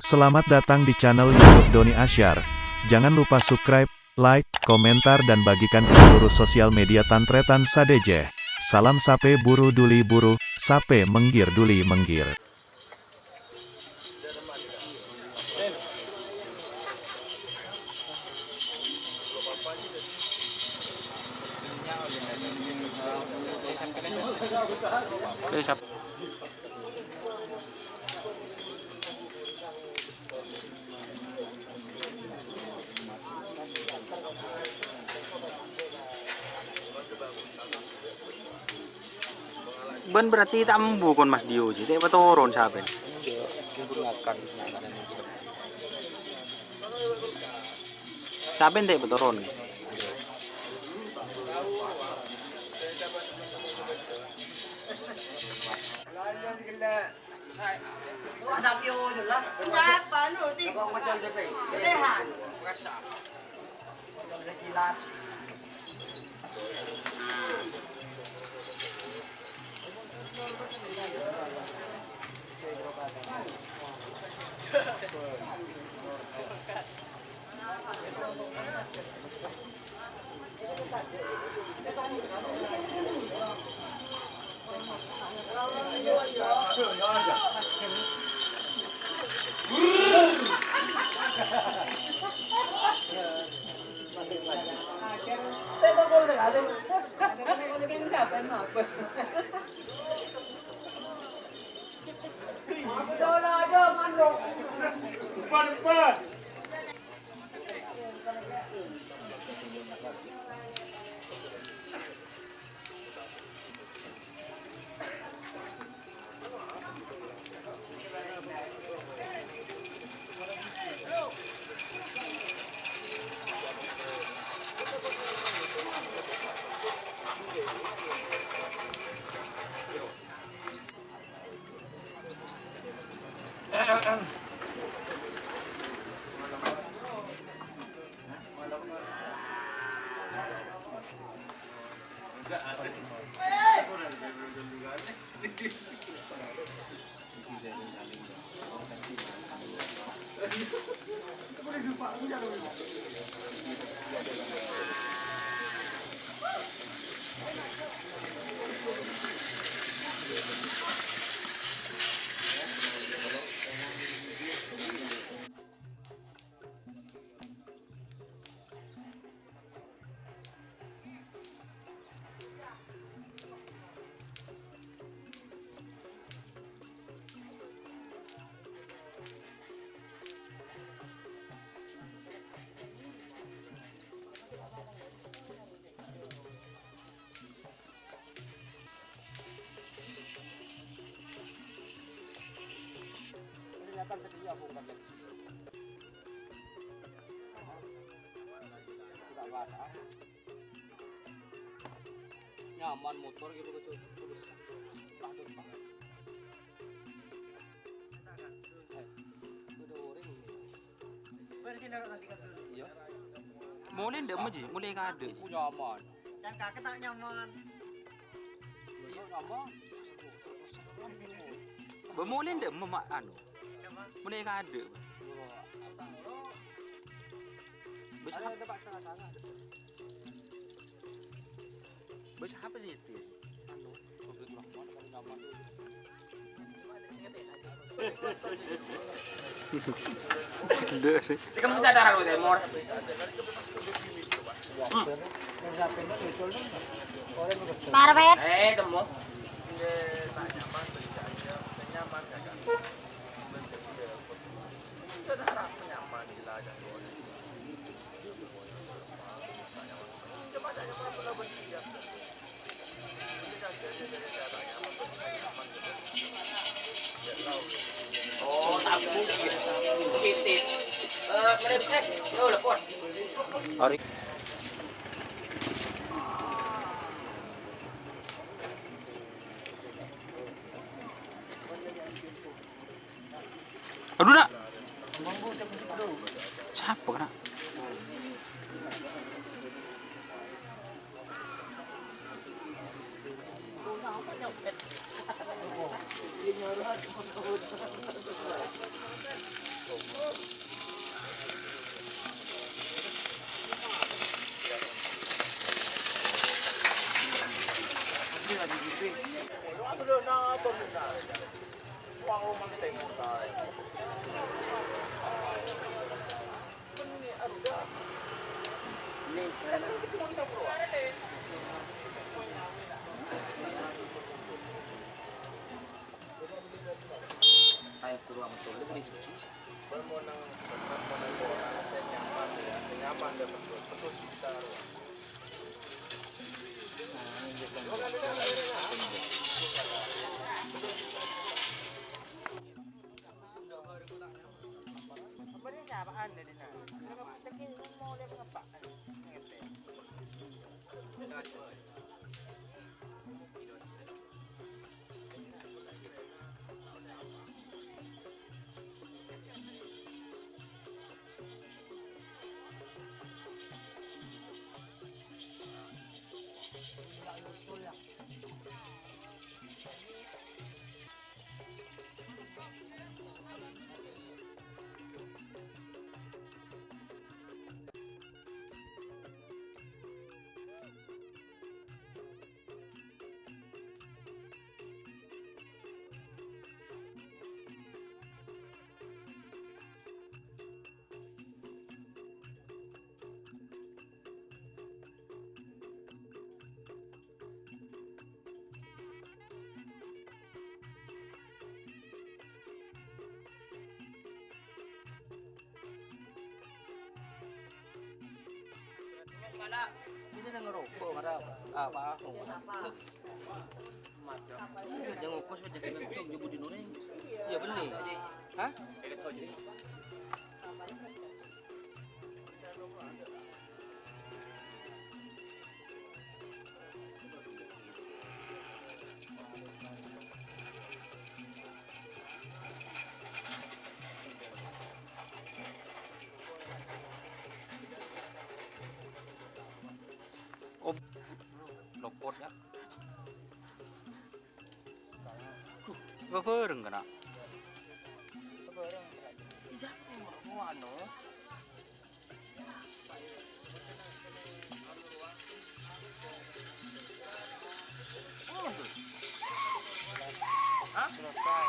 Selamat datang di channel YouTube Doni Asyar. Jangan lupa subscribe, like, komentar dan bagikan ke seluruh sosial media Tantretan Sadejeh. Salam sape buru duli buru, sape menggir duli menggir. Ben berarti tak membukon Mas Dio jadi apa turun sampai sampai tidak turun nyaman motor gitu terus takut banget iya mulai ndem aja mulai kade nyaman kan kakek tak nyaman iya nyaman bemulai ndem memak anu mulai kade bisa ada pak setengah bisa apa sih itu anu publik rahman kalau zaman dulu kamu sadar aku deh mor Marwet temu oh tabung gitu mereka bisa oh lepot hari aduh nak siapa kena Kayak kurang betul ini suci. Ini ada ngerokok, ada apa? Jangan ngokos aja kita nyebut di Nureng. Iya beli. Hah? Oh, lopot ya. Bebereng kena. Bebereng. Ijak mau anu. Oh, hah? Selesai.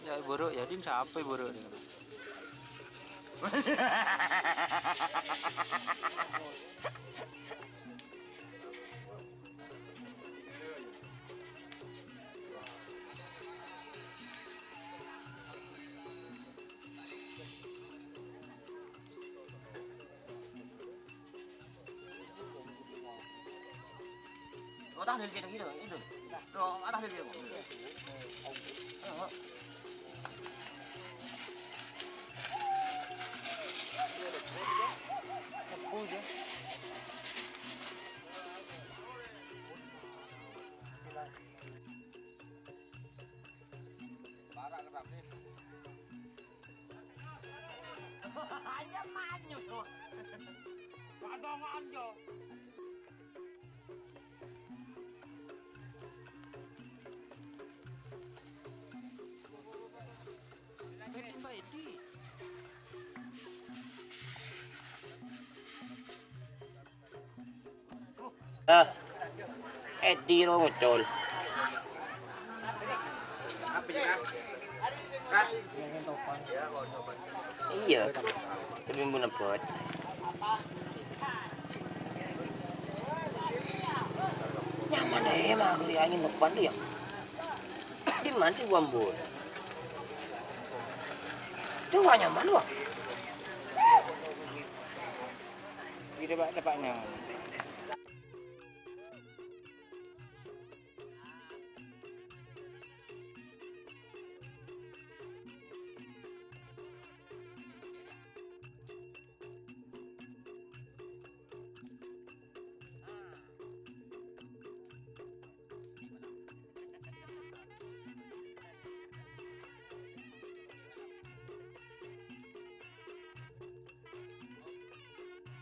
Ya buruk ya, din sampai buruk nih. Atas dari kita gitu, itu. Tuh, atas dari kita. Hanya manyo so. Ada manyo. Edi lo ngecol. Iya, tapi mau nebot. Nyaman deh mah kiri angin depan tuh ya. Di mana sih gua ambon? Itu gak nyaman gua. Di depan nyaman.